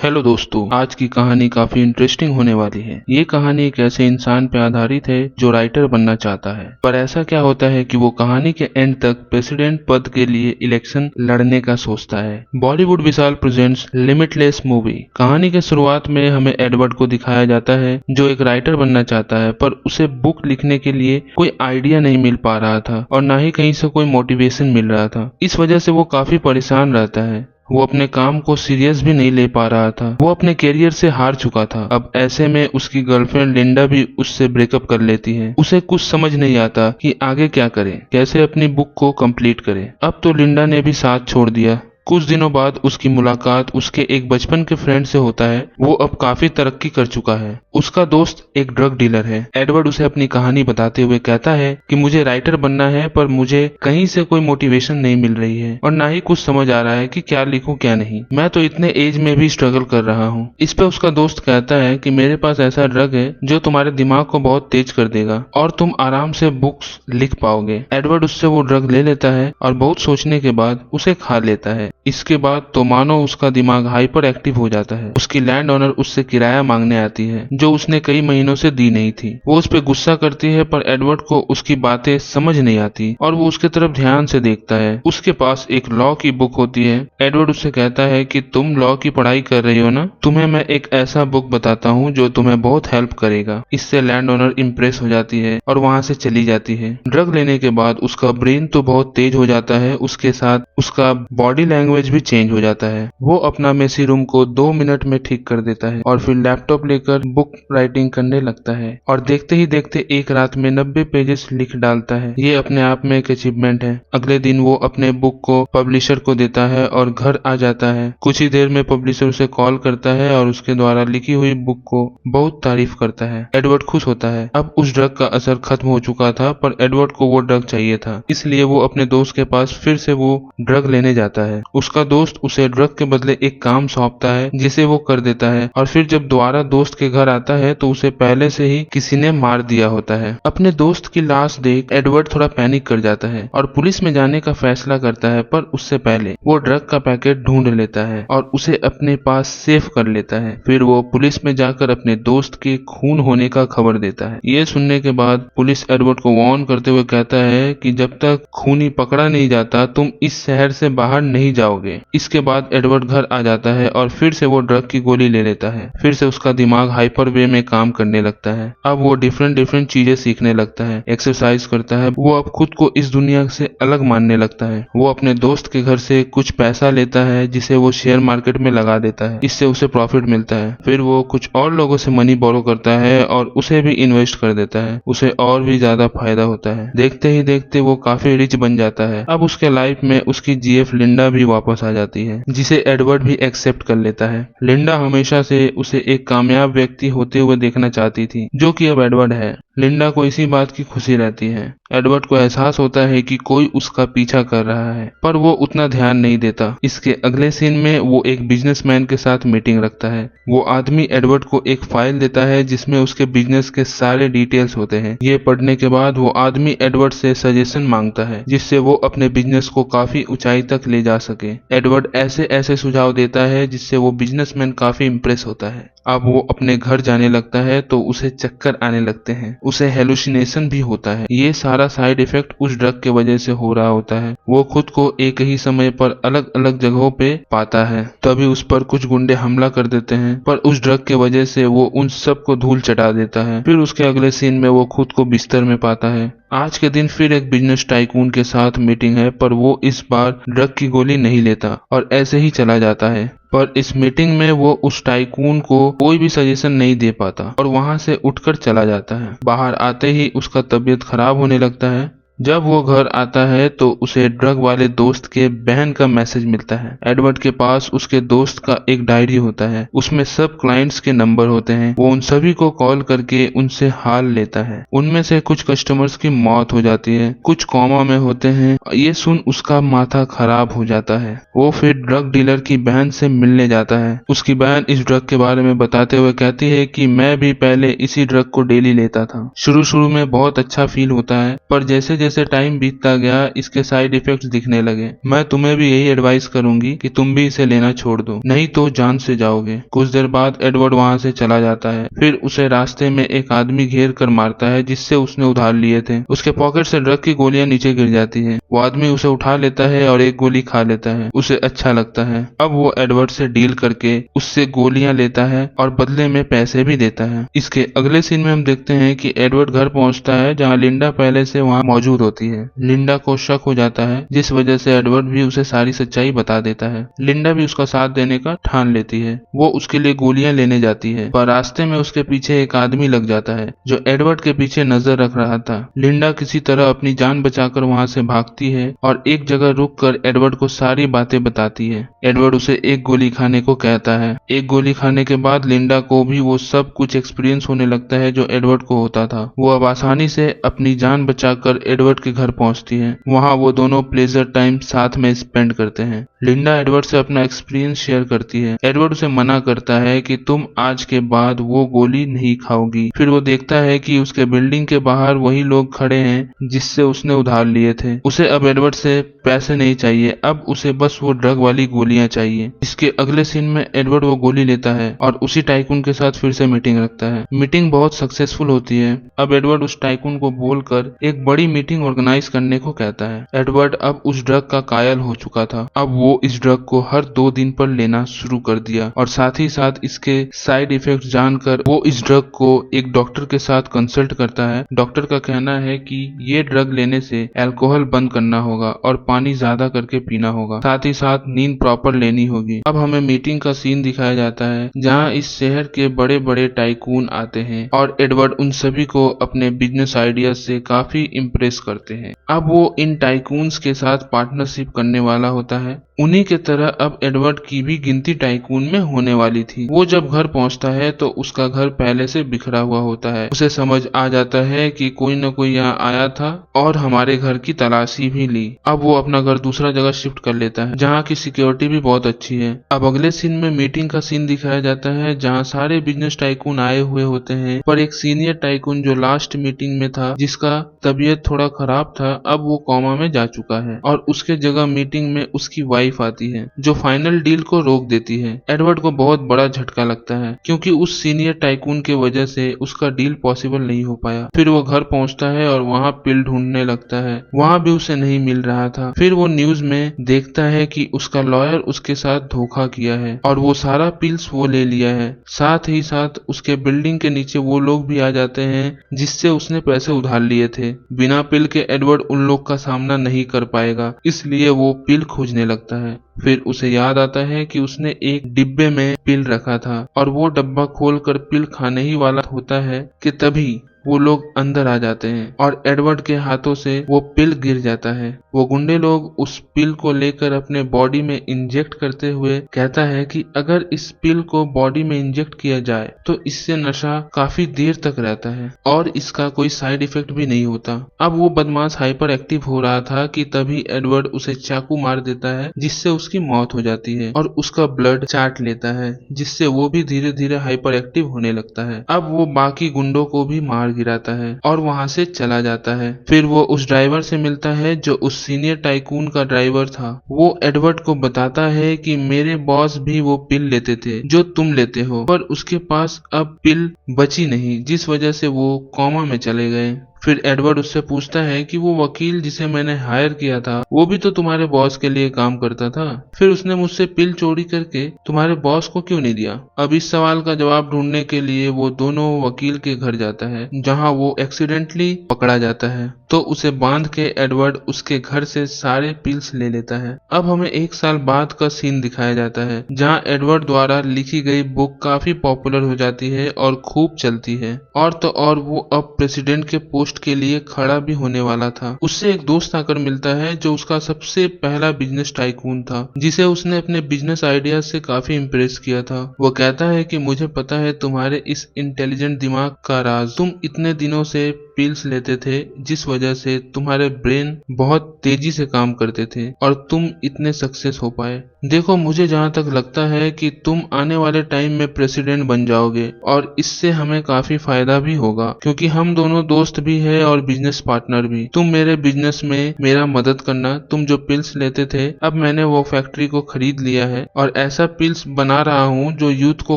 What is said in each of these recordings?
Hello दोस्तों, आज की कहानी काफी इंटरेस्टिंग होने वाली है। ये कहानी एक ऐसे इंसान पे आधारित है जो राइटर बनना चाहता है, पर ऐसा क्या होता है कि वो कहानी के एंड तक प्रेसिडेंट पद के लिए इलेक्शन लड़ने का सोचता है। बॉलीवुड विशाल प्रेजेंट्स लिमिटलेस मूवी। कहानी के शुरुआत में हमें एडवर्ड को दिखाया जाता है जो एक राइटर बनना चाहता है, पर उसे बुक लिखने के लिए कोई आइडिया नहीं मिल पा रहा था और ना ही कहीं से कोई मोटिवेशन मिल रहा था। इस वजह से वो काफी परेशान रहता है। वो अपने काम को सीरियस भी नहीं ले पा रहा था। वो अपने करियर से हार चुका था। अब ऐसे में उसकी गर्लफ्रेंड लिंडा भी उससे ब्रेकअप कर लेती है। उसे कुछ समझ नहीं आता कि आगे क्या करे, कैसे अपनी बुक को कंप्लीट करे। अब तो लिंडा ने भी साथ छोड़ दिया। कुछ दिनों बाद उसकी मुलाकात उसके एक बचपन के फ्रेंड से होता है। वो अब काफी तरक्की कर चुका है। उसका दोस्त एक ड्रग डीलर है। एडवर्ड उसे अपनी कहानी बताते हुए कहता है कि मुझे राइटर बनना है, पर मुझे कहीं से कोई मोटिवेशन नहीं मिल रही है और ना ही कुछ समझ आ रहा है कि क्या लिखूं क्या नहीं। मैं तो इतने एज में भी स्ट्रगल कर रहा हूँ। इस पे उसका दोस्त कहता है कि मेरे पास ऐसा ड्रग है जो तुम्हारे दिमाग को बहुत तेज कर देगा और तुम आराम से बुक्स लिख पाओगे। एडवर्ड उससे वो ड्रग ले लेता है और बहुत सोचने के बाद उसे खा लेता है। इसके बाद तो मानो उसका दिमाग हाइपर एक्टिव हो जाता है। उसकी लैंड ओनर उससे किराया मांगने आती है जो उसने कई महीनों से दी नहीं थी। वो उस पर गुस्सा करती है, पर एडवर्ड को उसकी बातें समझ नहीं आती और वो उसके तरफ ध्यान से देखता है। उसके पास एक लॉ की बुक होती है। एडवर्ड उससे कहता है कि तुम लॉ की पढ़ाई कर रही हो ना, तुम्हें मैं एक ऐसा बुक बताता हूँ जो तुम्हें बहुत हेल्प करेगा। इससे लैंड ओनर इम्प्रेस हो जाती है और वहां से चली जाती है। ड्रग लेने के बाद उसका ब्रेन तो बहुत तेज हो जाता है, उसके साथ उसका बॉडी लैंग्वेज भी चेंज हो जाता है। वो अपना मेसी रूम को 2 मिनट में ठीक कर देता है और फिर लैपटॉप लेकर बुक राइटिंग करने लगता है और देखते ही देखते एक रात में 90 पेजेस लिख डालता है। ये अपने आप में एक अचीवमेंट है। अगले दिन वो अपने बुक को पब्लिशर को देता है और घर आ जाता है। कुछ ही देर में पब्लिशर उसे कॉल करता है और उसके द्वारा लिखी हुई बुक को बहुत तारीफ करता है। एडवर्ड खुश होता है। अब उस ड्रग का असर खत्म हो चुका था, पर एडवर्ड को वो ड्रग चाहिए था, इसलिए वो अपने दोस्त के पास फिर से वो ड्रग लेने जाता है। उसका दोस्त उसे ड्रग के बदले एक काम सौंपता है जिसे वो कर देता है और फिर जब दोबारा दोस्त के घर आता है तो उसे पहले से ही किसी ने मार दिया होता है। अपने दोस्त की लाश देख एडवर्ड थोड़ा पैनिक कर जाता है और पुलिस में जाने का फैसला करता है, पर उससे पहले वो ड्रग का पैकेट ढूंढ लेता है और उसे अपने पास सेव कर लेता है। फिर वो पुलिस में जाकर अपने दोस्त के खून होने का खबर देता है। ये सुनने के बाद पुलिस एडवर्ड को वार्न करते हुए कहता है कि जब तक खूनी पकड़ा नहीं जाता तुम इस शहर से बाहर नहीं जाओगे। इसके बाद एडवर्ड घर आ जाता है और फिर से वो ड्रग की गोली ले लेता है। फिर से उसका दिमाग हाइपर वे में काम करने लगता है। अब वो डिफरेंट चीजें सीखने लगता है, एक्सरसाइज करता है। वो अब खुद को इस दुनिया से अलग मानने लगता है। वो अपने दोस्त के घर से कुछ पैसा लेता है जिसे वो शेयर मार्केट में लगा देता है। इससे उसे प्रॉफिट मिलता है। फिर वो कुछ और लोगों से मनी बोरो करता है और उसे भी इन्वेस्ट कर देता है। उसे और भी ज्यादा फायदा होता है। देखते ही देखते वो काफी रिच बन जाता है। अब उसके लाइफ में उसकी जीएफ लिंडा भी वापस आ जाती है, जिसे एडवर्ड भी एक्सेप्ट कर लेता है। लिंडा हमेशा से उसे एक कामयाब व्यक्ति होते हुए देखना चाहती थी, जो कि अब एडवर्ड है। लिंडा को इसी बात की खुशी रहती है। एडवर्ड को एहसास होता है कि कोई उसका पीछा कर रहा है, पर वो उतना ध्यान नहीं देता। इसके अगले सीन में वो एक बिजनेसमैन के साथ मीटिंग रखता है। वो आदमी एडवर्ड को एक फाइल देता है जिसमें उसके बिजनेस के सारे डिटेल्स होते हैं। ये पढ़ने के बाद वो आदमी एडवर्ड से सजेशन मांगता है जिससे वो अपने बिजनेस को काफी ऊंचाई तक ले जा सके। एडवर्ड ऐसे ऐसे सुझाव देता है जिससे वो बिजनेसमैन काफी इम्प्रेस होता है। अब वो अपने घर जाने लगता है तो उसे चक्कर आने लगते हैं। उसे हेलुसिनेशन भी होता है। ये सारा साइड इफेक्ट उस ड्रग के वजह से हो रहा होता है। वो खुद को एक ही समय पर अलग अलग जगहों पे पाता है। तभी उस पर कुछ गुंडे हमला कर देते हैं, पर उस ड्रग के वजह से वो उन सब को धूल चटा देता है। फिर उसके अगले सीन में वो खुद को बिस्तर में पाता है। आज के दिन फिर एक बिजनेस टाइकून के साथ मीटिंग है, पर वो इस बार ड्रग की गोली नहीं लेता और ऐसे ही चला जाता है। पर इस मीटिंग में वो उस टाइकून को कोई भी सजेशन नहीं दे पाता और वहां से उठकर चला जाता है। बाहर आते ही उसका तबीयत खराब होने लगता है। जब वो घर आता है तो उसे ड्रग वाले दोस्त के बहन का मैसेज मिलता है। एडवर्ड के पास उसके दोस्त का एक डायरी होता है, उसमें सब क्लाइंट्स के नंबर होते हैं। वो उन सभी को कॉल करके उनसे हाल लेता है। उनमें से कुछ कस्टमर्स की मौत हो जाती है, कुछ कोमा में होते हैं। ये सुन उसका माथा खराब हो जाता है। वो फिर ड्रग डीलर की बहन से मिलने जाता है। उसकी बहन इस ड्रग के बारे में बताते हुए कहती है कि मैं भी पहले इसी ड्रग को डेली लेता था। शुरू शुरू में बहुत अच्छा फील होता है, पर जैसे जैसे टाइम बीतता गया इसके साइड इफेक्ट्स दिखने लगे। मैं तुम्हें भी यही एडवाइस करूंगी कि तुम भी इसे लेना छोड़ दो, नहीं तो जान से जाओगे। कुछ देर बाद एडवर्ड वहां से चला जाता है। फिर उसे रास्ते में एक आदमी घेर कर मारता है जिससे उसने उधार लिए थे। उसके पॉकेट से ड्रग की गोलियां नीचे गिर जाती है। वो आदमी उसे उठा लेता है और एक गोली खा लेता है। उसे अच्छा लगता है। अब वो एडवर्ड से डील करके उससे गोलियां लेता है और बदले में पैसे भी देता है। इसके अगले सीन में हम देखते हैं कि एडवर्ड घर पहुंचता है जहां लिंडा पहले से वहां मौजूद होती है। लिंडा को शक हो जाता है जिस वजह से एडवर्ड भी उसे सारी सच्चाई बता देता है। लिंडा भी उसका साथ देने का ठान लेती है। वो उसके लिए गोलियां लेने जाती है पर रास्ते में उसके पीछे एक आदमी लग जाता है जो एडवर्ड के पीछे नजर रख रहा था। लिंडा किसी तरह अपनी जान बचाकर वहां से भागती है और एक जगह रुककर एडवर्ड को सारी बातें बताती है। एडवर्ड उसे एक गोली खाने को कहता है। एक गोली खाने के बाद लिंडा को भी वो सब कुछ एक्सपीरियंस होने लगता है जो एडवर्ड को होता था। वो अब आसानी से अपनी जान बचाकर एडवर्ड के घर पहुंचती है। वहां वो दोनों प्लेजर टाइम साथ में स्पेंड करते हैं। लिंडा एडवर्ड से अपना एक्सपीरियंस शेयर करती है। एडवर्ड उसे मना करता है कि तुम आज के बाद वो गोली नहीं खाओगी। फिर वो देखता है कि उसके बिल्डिंग के बाहर वही लोग खड़े हैं जिससे उसने उधार लिए थे। उसे अब एडवर्ड से पैसे नहीं चाहिए, अब उसे बस वो ड्रग वाली गोलियां चाहिए। इसके अगले सीन में एडवर्ड वो गोली लेता है और उसी टाइकून के साथ फिर से मीटिंग रखता है। मीटिंग बहुत सक्सेसफुल होती है। अब एडवर्ड उस टाइकून को बोलकर एक बड़ी मीटिंग ऑर्गेनाइज करने को कहता है। एडवर्ड अब उस ड्रग का कायल हो चुका था। अब वो इस ड्रग को हर 2 दिन पर लेना शुरू कर दिया और साथ ही साथ इसके साइड इफेक्ट जानकर वो इस ड्रग को एक डॉक्टर के साथ कंसल्ट करता है। डॉक्टर का कहना है कि ये ड्रग लेने से अल्कोहल बंद करना होगा और पानी ज्यादा करके पीना होगा, साथ ही साथ नींद प्रॉपर लेनी होगी। अब हमें मीटिंग का सीन दिखाया जाता है जहां इस शहर के बड़े बड़े टाइकून आते हैं और एडवर्ड उन सभी को अपने बिजनेस आइडिया से काफी इम्प्रेस करते हैं। अब वो इन टाइकून्स के साथ पार्टनरशिप करने वाला होता है। उन्हीं के तरह अब एडवर्ड की भी गिनती टाइकून में होने वाली थी। वो जब घर पहुंचता है तो उसका घर पहले से बिखरा हुआ होता है। उसे समझ आ जाता है कि कोई न कोई यहाँ आया था और हमारे घर की तलाशी भी ली। अब वो अपना घर दूसरा जगह शिफ्ट कर लेता है जहाँ की सिक्योरिटी भी बहुत अच्छी है। अब अगले सीन में मीटिंग का सीन दिखाया जाता है जहाँ सारे बिजनेस टाइकून आए हुए होते हैं पर एक सीनियर टाइकून जो लास्ट मीटिंग में था जिसका तबीयत थोड़ा खराब था अब वो कोमा में जा चुका है और उसके जगह मीटिंग में उसकी वाइफ आती है जो फाइनल डील को रोक देती है। एडवर्ड को बहुत बड़ा झटका लगता है क्योंकि उस सीनियर टाइकून के वजह से उसका डील पॉसिबल नहीं हो पाया। फिर वो घर पहुंचता है और वहाँ पिल ढूंढने लगता है। वहाँ भी उसे नहीं मिल रहा था। फिर वो न्यूज में देखता है कि उसका लॉयर उसके साथ धोखा किया है और वो सारा पिल्स वो ले लिया है। साथ ही साथ उसके बिल्डिंग के नीचे वो लोग भी आ जाते हैं जिससे उसने पैसे उधार लिए थे। बिना पिल के एडवर्ड उन लोग का सामना नहीं कर पाएगा, इसलिए वो पिल खोजने लगता है। फिर उसे याद आता है कि उसने एक डिब्बे में पिल रखा था और वो डब्बा खोलकर पिल खाने ही वाला होता है कि तभी वो लोग अंदर आ जाते हैं और एडवर्ड के हाथों से वो पिल गिर जाता है। वो गुंडे लोग उस पिल को लेकर अपने बॉडी में इंजेक्ट करते हुए कहता है कि अगर इस पिल को बॉडी में इंजेक्ट किया जाए तो इससे नशा काफी देर तक रहता है और इसका कोई साइड इफेक्ट भी नहीं होता। अब वो बदमाश हाइपर एक्टिव हो रहा था कि तभी एडवर्ड उसे चाकू मार देता है जिससे उसकी मौत हो जाती है और उसका ब्लड चाट लेता है जिससे वो भी धीरे धीरे हाइपर एक्टिव होने लगता है। अब वो बाकी गुंडों को भी मार गिराता है और वहां से चला जाता है। फिर वो उस ड्राइवर से मिलता है जो उस सीनियर टाइकून का ड्राइवर था। वो एडवर्ड को बताता है कि मेरे बॉस भी वो पिल लेते थे जो तुम लेते हो, पर उसके पास अब पिल बची नहीं जिस वजह से वो कोमा में चले गए। फिर एडवर्ड उससे पूछता है कि वो वकील जिसे मैंने हायर किया था वो भी तो तुम्हारे बॉस के लिए काम करता था, फिर उसने मुझसे पिल चोरी करके तुम्हारे बॉस को क्यों नहीं दिया। अब इस सवाल का जवाब ढूंढने के लिए वो दोनों वकील के घर जाता है जहां वो एक्सीडेंटली पकड़ा जाता है तो उसे बांध के एडवर्ड उसके घर से सारे पिल्स ले लेता है। अब हमें 1 साल बाद का सीन दिखाया जाता है जहां एडवर्ड द्वारा लिखी गई बुक काफी पॉपुलर हो जाती है और खूब चलती है और तो और वो अब प्रेसिडेंट के पोस्ट के लिए खड़ा भी होने वाला था। उससे एक दोस्त आकर मिलता है जो उसका सबसे पहला बिजनेस टाइकून था जिसे उसने अपने बिजनेस आइडिया से काफी इम्प्रेस किया था। वो कहता है कि मुझे पता है तुम्हारे इस इंटेलिजेंट दिमाग का राज, तुम इतने दिनों से पिल्स लेते थे जिस वजह से तुम्हारे ब्रेन बहुत तेजी से काम करते थे और तुम इतने सक्सेस हो पाए। देखो, मुझे जहाँ तक लगता है कि तुम आने वाले टाइम में प्रेसिडेंट बन जाओगे और इससे हमें काफी फायदा भी होगा, क्योंकि हम दोनों दोस्त भी है और बिजनेस पार्टनर भी। तुम मेरे बिजनेस में मेरा मदद करना। तुम जो पिल्स लेते थे, अब मैंने वो फैक्ट्री को खरीद लिया है और ऐसा पिल्स बना रहा हूँ जो यूथ को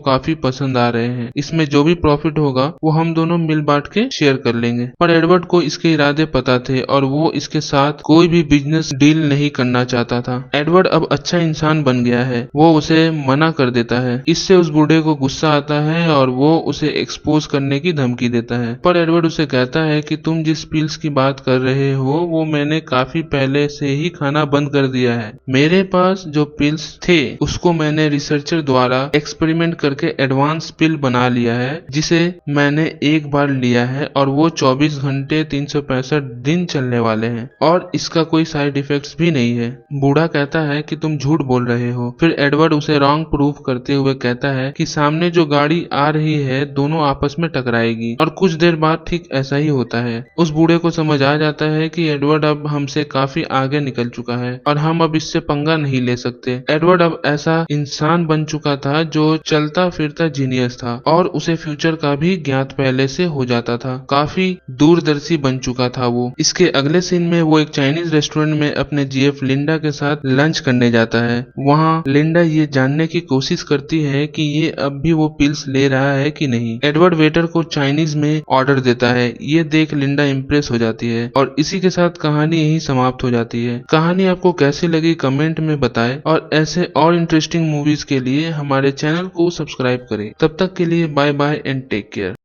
काफी पसंद आ रहे हैं। इसमें जो भी प्रॉफिट होगा वो हम दोनों मिल बांट के शेयर कर लेंगे। पर एडवर्ड को इसके इरादे पता थे और वो इसके साथ कोई भी बिजनेस डील नहीं करना चाहता था। एडवर्ड अब अच्छा इंसान बन गया है, वो उसे मना कर देता है। इससे उस बूढ़े को गुस्सा आता है और वो उसे एक्सपोज करने की धमकी देता है। पर एडवर्ड उसे कहता है कि तुम जिस पिल्स की बात कर रहे हो वो मैंने काफी पहले से ही खाना बंद कर दिया है। मेरे पास जो पिल्स थे उसको मैंने रिसर्चर द्वारा एक्सपेरिमेंट करके एडवांस पिल बना लिया है, जिसे मैंने एक बार लिया है और वो 24 घंटे 365 दिन चलने वाले हैं और इसका कोई साइड इफेक्ट्स भी नहीं है। बूढ़ा कहता है कि तुम झूठ बोल रहे हो। फिर एडवर्ड उसे रॉन्ग प्रूफ करते हुए कहता है कि सामने जो गाड़ी आ रही है दोनों आपस में टकराएगी और कुछ देर बाद ठीक ऐसा ही होता है। उस बूढ़े को समझ आ जाता है कि एडवर्ड अब हमसे काफी आगे निकल चुका है और हम अब इससे पंगा नहीं ले सकते। एडवर्ड अब ऐसा इंसान बन चुका था जो चलता फिरता जीनियस था और उसे फ्यूचर का भी ज्ञात पहले से हो जाता था। काफी दूरदर्शी बन चुका था वो। इसके अगले सीन में वो एक चाइनीज रेस्टोरेंट में अपने जीएफ लिंडा के साथ लंच करने जाता है। वहाँ लिंडा ये जानने की कोशिश करती है कि ये अब भी वो पिल्स ले रहा है कि नहीं। एडवर्ड वेटर को चाइनीज में ऑर्डर देता है। ये देख लिंडा इम्प्रेस हो जाती है और इसी के साथ कहानी यही समाप्त हो जाती है। कहानी आपको कैसी लगी कमेंट में बताएं और ऐसे और इंटरेस्टिंग मूवीज के लिए हमारे चैनल को सब्सक्राइब करें। तब तक के लिए bye bye and take care.